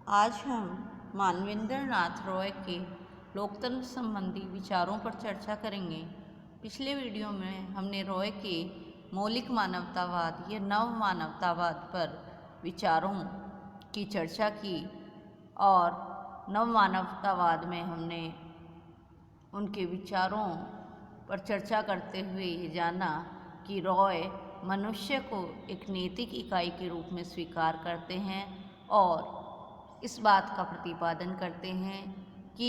आज हम मानवेंद्र नाथ रॉय के लोकतंत्र संबंधी विचारों पर चर्चा करेंगे। पिछले वीडियो में हमने रॉय के मौलिक मानवतावाद या नव मानवतावाद पर विचारों की चर्चा की और नव मानवतावाद में हमने उनके विचारों पर चर्चा करते हुए ये जाना कि रॉय मनुष्य को एक नैतिक इकाई के रूप में स्वीकार करते हैं और इस बात का प्रतिपादन करते हैं कि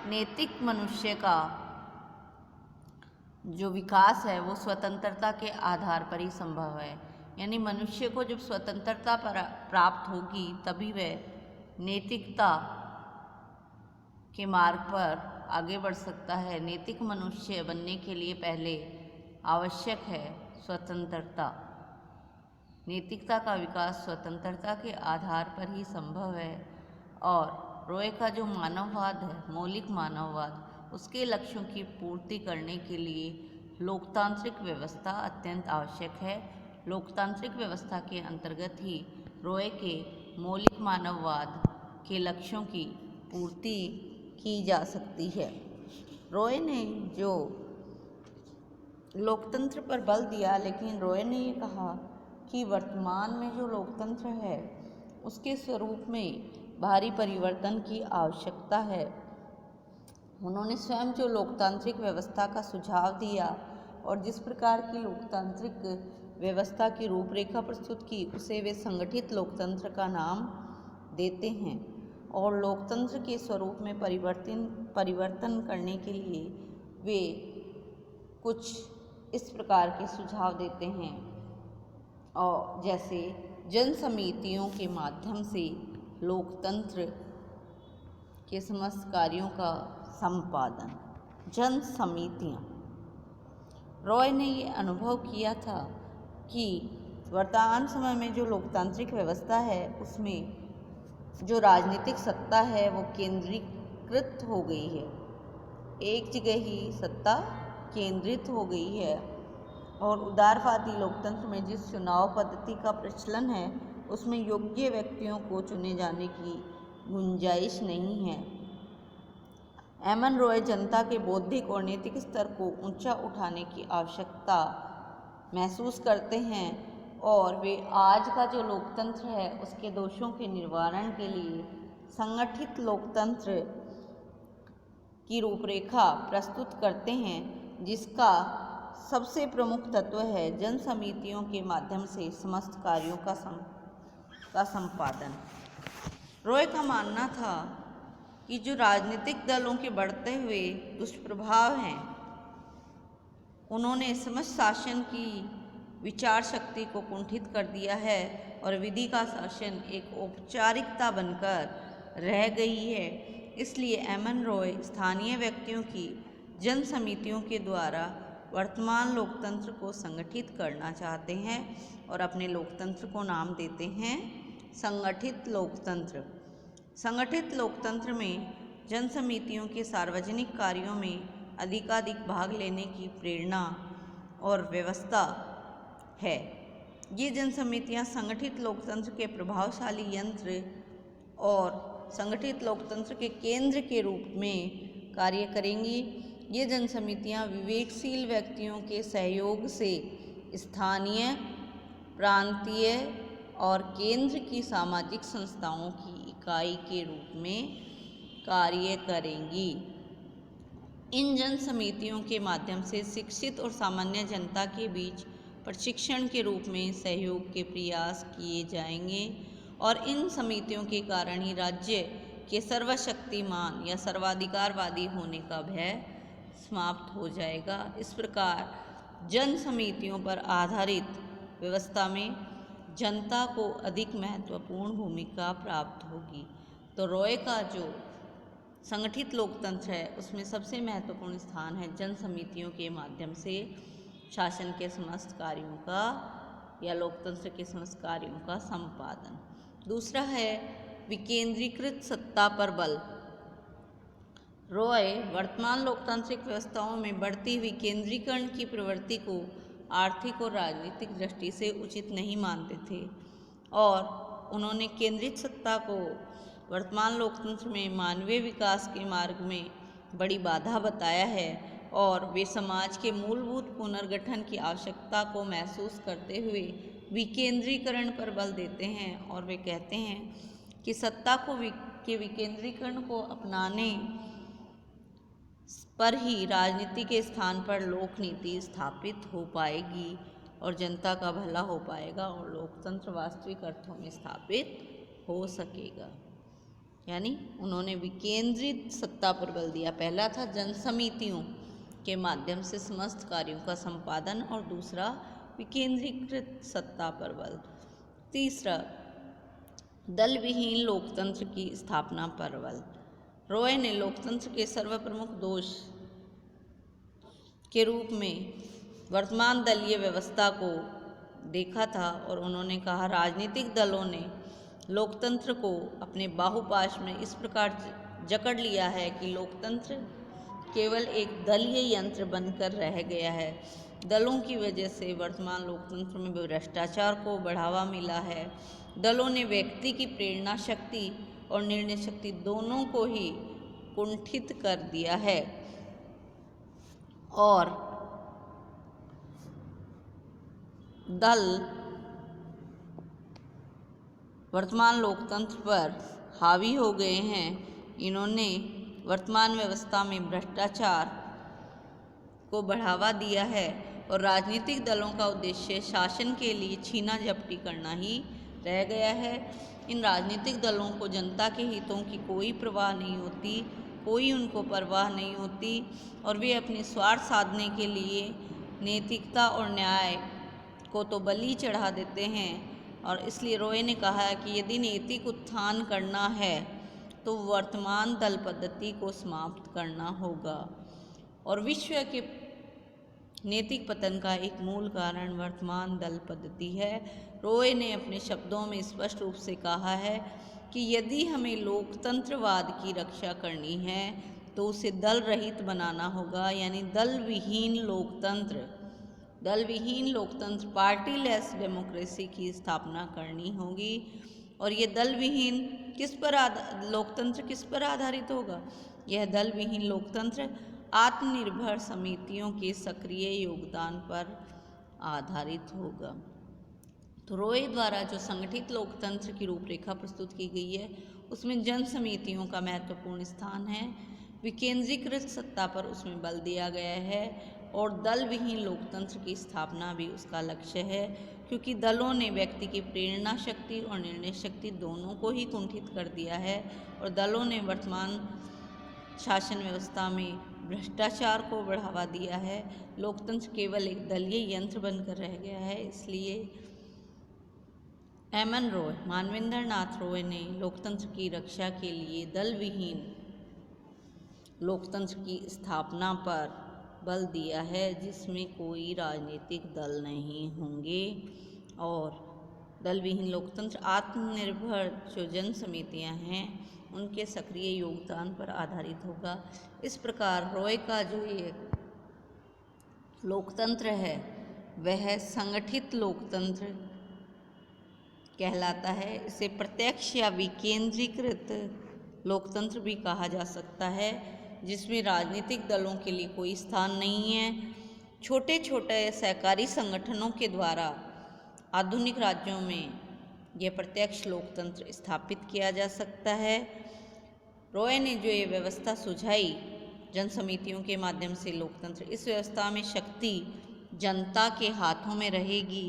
नैतिक मनुष्य का जो विकास है वो स्वतंत्रता के आधार पर ही संभव है। यानी मनुष्य को जब स्वतंत्रता प्राप्त होगी तभी वह नैतिकता के मार्ग पर आगे बढ़ सकता है। नैतिक मनुष्य बनने के लिए पहले आवश्यक है स्वतंत्रता। नैतिकता का विकास स्वतंत्रता के आधार पर ही संभव है और रॉय का जो मानववाद है, मौलिक मानववाद, उसके लक्ष्यों की पूर्ति करने के लिए लोकतांत्रिक व्यवस्था अत्यंत आवश्यक है। लोकतांत्रिक व्यवस्था के अंतर्गत ही रॉय के मौलिक मानववाद के लक्ष्यों की पूर्ति की जा सकती है। रॉय ने जो लोकतंत्र पर बल दिया, लेकिन रॉय ने ये कहा कि वर्तमान में जो लोकतंत्र है उसके स्वरूप में भारी परिवर्तन की आवश्यकता है। उन्होंने स्वयं जो लोकतांत्रिक व्यवस्था का सुझाव दिया और जिस प्रकार की लोकतांत्रिक व्यवस्था की रूपरेखा प्रस्तुत की, उसे वे संगठित लोकतंत्र का नाम देते हैं। और लोकतंत्र के स्वरूप में परिवर्तन करने के लिए वे कुछ इस प्रकार के सुझाव देते हैं, और जैसे जन समितियों के माध्यम से लोकतंत्र के समस्त कार्यों का संपादन। जन समितियाँ, रॉय ने ये अनुभव किया था कि वर्तमान समय में जो लोकतांत्रिक व्यवस्था है उसमें जो राजनीतिक सत्ता है वो केंद्रीकृत हो गई है। एक जगह ही सत्ता केंद्रित हो गई है और उदारवादी लोकतंत्र में जिस चुनाव पद्धति का प्रचलन है उसमें योग्य व्यक्तियों को चुने जाने की गुंजाइश नहीं है। एमन रॉय जनता के बौद्धिक और नैतिक स्तर को ऊंचा उठाने की आवश्यकता महसूस करते हैं और वे आज का जो लोकतंत्र है उसके दोषों के निवारण के लिए संगठित लोकतंत्र की रूपरेखा प्रस्तुत करते हैं, जिसका सबसे प्रमुख तत्व है जन समितियों के माध्यम से समस्त कार्यों का संपादन। रॉय का मानना था कि जो राजनीतिक दलों के बढ़ते हुए दुष्प्रभाव हैं, उन्होंने समस्त शासन की विचार शक्ति को कुंठित कर दिया है और विधि का शासन एक औपचारिकता बनकर रह गई है। इसलिए एमन रॉय स्थानीय व्यक्तियों की जन समितियों के द्वारा वर्तमान लोकतंत्र को संगठित करना चाहते हैं और अपने लोकतंत्र को नाम देते हैं संगठित लोकतंत्र। संगठित लोकतंत्र में जन समितियों के सार्वजनिक कार्यों में अधिकाधिक भाग लेने की प्रेरणा और व्यवस्था है। ये जन समितियाँ संगठित लोकतंत्र के प्रभावशाली यंत्र और संगठित लोकतंत्र के केंद्र के रूप में कार्य करेंगी। ये जन समितियाँ विवेकशील व्यक्तियों के सहयोग से स्थानीय, प्रांतीय और केंद्र की सामाजिक संस्थाओं की इकाई के रूप में कार्य करेंगी। इन जन समितियों के माध्यम से शिक्षित और सामान्य जनता के बीच प्रशिक्षण के रूप में सहयोग के प्रयास किए जाएंगे और इन समितियों के कारण ही राज्य के सर्वशक्तिमान या सर्वाधिकारवादी होने का भय समाप्त हो जाएगा। इस प्रकार जन समितियों पर आधारित व्यवस्था में जनता को अधिक महत्वपूर्ण भूमिका प्राप्त होगी। तो रॉय का जो संगठित लोकतंत्र है उसमें सबसे महत्वपूर्ण स्थान है जन समितियों के माध्यम से शासन के समस्त कार्यों का या लोकतंत्र के समस्त कार्यों का संपादन। दूसरा है विकेंद्रीकृत सत्ता पर बल। रॉय वर्तमान लोकतांत्रिक व्यवस्थाओं में बढ़ती हुई केंद्रीकरण की प्रवृत्ति को आर्थिक और राजनीतिक दृष्टि से उचित नहीं मानते थे और उन्होंने केंद्रित सत्ता को वर्तमान लोकतंत्र में मानवीय विकास के मार्ग में बड़ी बाधा बताया है और वे समाज के मूलभूत पुनर्गठन की आवश्यकता को महसूस करते हुए विकेंद्रीकरण पर बल देते हैं और वे कहते हैं कि सत्ता के विकेंद्रीकरण को अपनाने पर ही राजनीति के स्थान पर लोक नीति स्थापित हो पाएगी और जनता का भला हो पाएगा और लोकतंत्र वास्तविक अर्थों में स्थापित हो सकेगा। यानी उन्होंने विकेंद्रित सत्ता पर बल दिया। पहला था जन समितियों के माध्यम से समस्त कार्यों का संपादन और दूसरा विकेंद्रीकृत सत्ता पर बल। तीसरा दल विहीन लोकतंत्र की स्थापना पर बल। रॉय ने लोकतंत्र के सर्वप्रमुख दोष के रूप में वर्तमान दलीय व्यवस्था को देखा था और उन्होंने कहा राजनीतिक दलों ने लोकतंत्र को अपने बाहुपाश में इस प्रकार जकड़ लिया है कि लोकतंत्र केवल एक दलीय यंत्र बनकर रह गया है। दलों की वजह से वर्तमान लोकतंत्र में भ्रष्टाचार को बढ़ावा मिला है। दलों ने व्यक्ति की प्रेरणा शक्ति और निर्णय शक्ति दोनों को ही कुंठित कर दिया है और दल वर्तमान लोकतंत्र पर हावी हो गए हैं। इन्होंने वर्तमान व्यवस्था में भ्रष्टाचार को बढ़ावा दिया है और राजनीतिक दलों का उद्देश्य शासन के लिए छीना झपटी करना ही रह गया है। इन राजनीतिक दलों को जनता के हितों की कोई परवाह नहीं होती, कोई उनको परवाह नहीं होती और वे अपने स्वार्थ साधने के लिए नैतिकता और न्याय को तो बलि चढ़ा देते हैं। और इसलिए रॉय ने कहा कि यदि नैतिक उत्थान करना है तो वर्तमान दल पद्धति को समाप्त करना होगा और विश्व के नैतिक पतन का एक मूल कारण वर्तमान दल पद्धति है। रॉय ने अपने शब्दों में स्पष्ट रूप से कहा है कि यदि हमें लोकतंत्रवाद की रक्षा करनी है तो उसे दल रहित बनाना होगा, यानी दल विहीन लोकतंत्र पार्टीलेस डेमोक्रेसी की स्थापना करनी होगी। और ये दल विहीन लोकतंत्र किस पर आधारित होगा? यह दल विहीन लोकतंत्र आत्मनिर्भर समितियों के सक्रिय योगदान पर आधारित होगा। तो रॉय द्वारा जो संगठित लोकतंत्र की रूपरेखा प्रस्तुत की गई है उसमें जन समितियों का महत्वपूर्ण स्थान है, विकेंद्रीकृत सत्ता पर उसमें बल दिया गया है और दल विहीन लोकतंत्र की स्थापना भी उसका लक्ष्य है, क्योंकि दलों ने व्यक्ति की प्रेरणा शक्ति और निर्णय शक्ति दोनों को ही कुंठित कर दिया है और दलों ने वर्तमान शासन व्यवस्था में भ्रष्टाचार को बढ़ावा दिया है। लोकतंत्र केवल एक दलीय यंत्र बनकर रह गया है। इसलिए मानवेंद्र नाथ रॉय ने लोकतंत्र की रक्षा के लिए दल विहीन लोकतंत्र की स्थापना पर बल दिया है, जिसमें कोई राजनीतिक दल नहीं होंगे और दल विहीन लोकतंत्र आत्मनिर्भर जो जन समितियां हैं उनके सक्रिय योगदान पर आधारित होगा। इस प्रकार रॉय का जो ये लोकतंत्र है वह संगठित लोकतंत्र कहलाता है। इसे प्रत्यक्ष या विकेंद्रीकृत लोकतंत्र भी कहा जा सकता है, जिसमें राजनीतिक दलों के लिए कोई स्थान नहीं है। छोटे छोटे सहकारी संगठनों के द्वारा आधुनिक राज्यों में यह प्रत्यक्ष लोकतंत्र स्थापित किया जा सकता है। रॉय ने जो ये व्यवस्था सुझाई जन समितियों के माध्यम से लोकतंत्र, इस व्यवस्था में शक्ति जनता के हाथों में रहेगी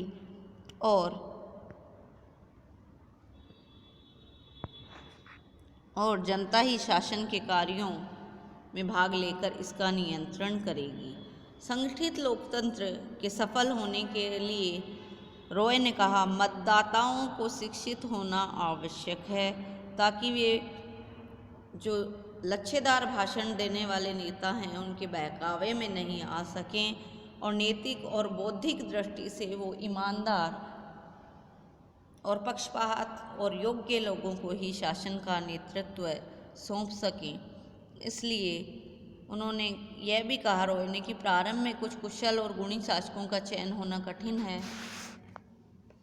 और जनता ही शासन के कार्यों में भाग लेकर इसका नियंत्रण करेगी। संगठित लोकतंत्र के सफल होने के लिए रॉय ने कहा मतदाताओं को शिक्षित होना आवश्यक है, ताकि वे जो लच्छेदार भाषण देने वाले नेता हैं उनके बहकावे में नहीं आ सकें और नैतिक और बौद्धिक दृष्टि से वो ईमानदार और पक्षपात और योग्य लोगों को ही शासन का नेतृत्व सौंप सकें। इसलिए उन्होंने यह भी कहा रॉय ने कि प्रारंभ में कुछ कुशल और गुणी शासकों का चयन होना कठिन है,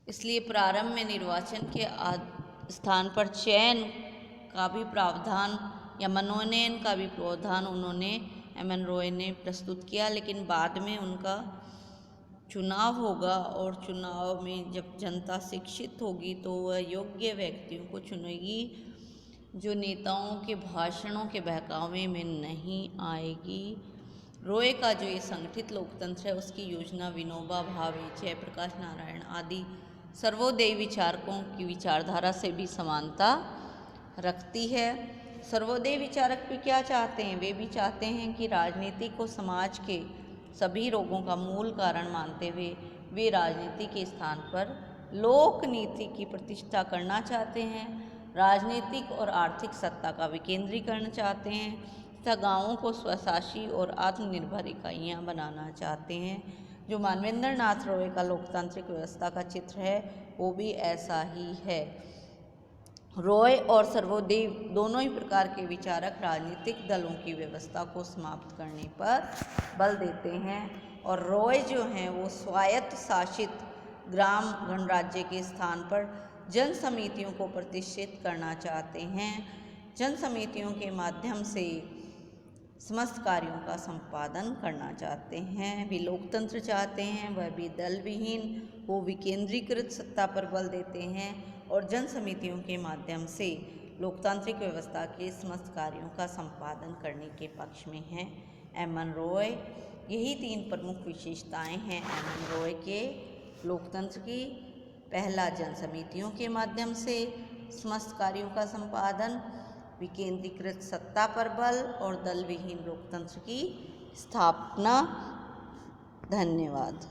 इसलिए प्रारंभ में निर्वाचन के स्थान पर चयन का भी प्रावधान या मनोनयन का भी प्रावधान उन्होंने एम.एन. रॉय ने प्रस्तुत किया, लेकिन बाद में उनका चुनाव होगा और चुनाव में जब जनता शिक्षित होगी तो वह योग्य व्यक्तियों को चुनेगी जो नेताओं के भाषणों के बहकावे में नहीं आएगी। रॉय का जो ये संगठित लोकतंत्र है उसकी योजना विनोबा भावे, जयप्रकाश नारायण आदि सर्वोदयी विचारकों की विचारधारा से भी समानता रखती है। सर्वोदयी विचारक भी क्या चाहते हैं? वे भी चाहते हैं कि राजनीति को समाज के सभी रोगों का मूल कारण मानते हुए वे राजनीति के स्थान पर लोक नीति की प्रतिष्ठा करना चाहते हैं, राजनीतिक और आर्थिक सत्ता का विकेंद्रीकरण चाहते हैं तथा गांवों को स्वशासी और आत्मनिर्भर इकाइयाँ बनाना चाहते हैं। जो मानवेंद्र नाथ रॉय का लोकतांत्रिक व्यवस्था का चित्र है वो भी ऐसा ही है। रॉय और सर्वोदय दोनों ही प्रकार के विचारक राजनीतिक दलों की व्यवस्था को समाप्त करने पर बल देते हैं और रॉय जो हैं वो स्वायत्त शासित ग्राम गणराज्य के स्थान पर जन समितियों को प्रतिष्ठित करना चाहते हैं। जन समितियों के माध्यम से समस्त कार्यों का संपादन करना चाहते हैं। वे लोकतंत्र चाहते हैं, वह भी दल विहीन, वो विकेंद्रीकृत सत्ता पर बल देते हैं और जन समितियों के माध्यम से लोकतांत्रिक व्यवस्था के समस्त कार्यों का संपादन करने के पक्ष में हैं एम.एन. रॉय। यही 3 प्रमुख विशेषताएं हैं एम.एन. रॉय के लोकतंत्र की। पहला, जन समितियों के माध्यम से समस्त कार्यों का संपादन, विकेंद्रीकृत सत्ता पर बल और दल विहीन लोकतंत्र की स्थापना। धन्यवाद।